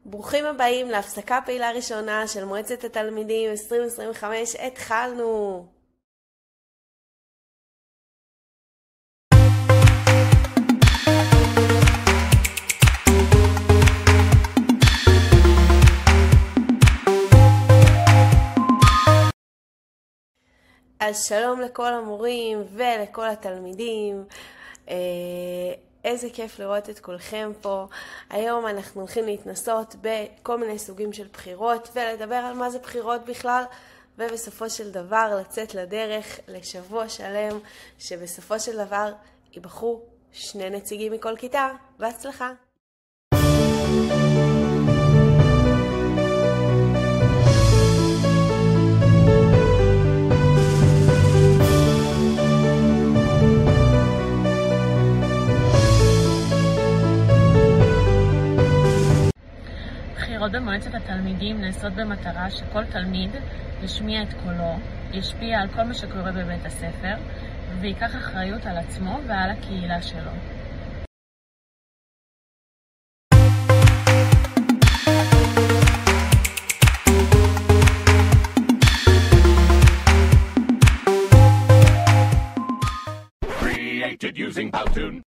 ברוכים הבאים להפסקה פעילה ראשונה של מועצת התלמידים 2025. התחלנו! אז שלום לכל המורים ולכל התלמידים. איזה כיף לראות את כולכם פה. היום אנחנו הולכים להתנסות בכל מיני סוגים של בחירות ולדבר על מה זה בחירות בכלל, ובסופו של דבר לצאת לדרך לשבוע שלם שבסופו של דבר ייבחרו 2 נציגים מכל כיתה. בהצלחה. בחירות במועצת התלמידים נעשות במטרה שכל תלמיד ישמיע את קולו, ישפיע על כל מה שקורה בבית הספר, ויקח אחריות על עצמו ועל הקהילה שלו. Created using Powtoon.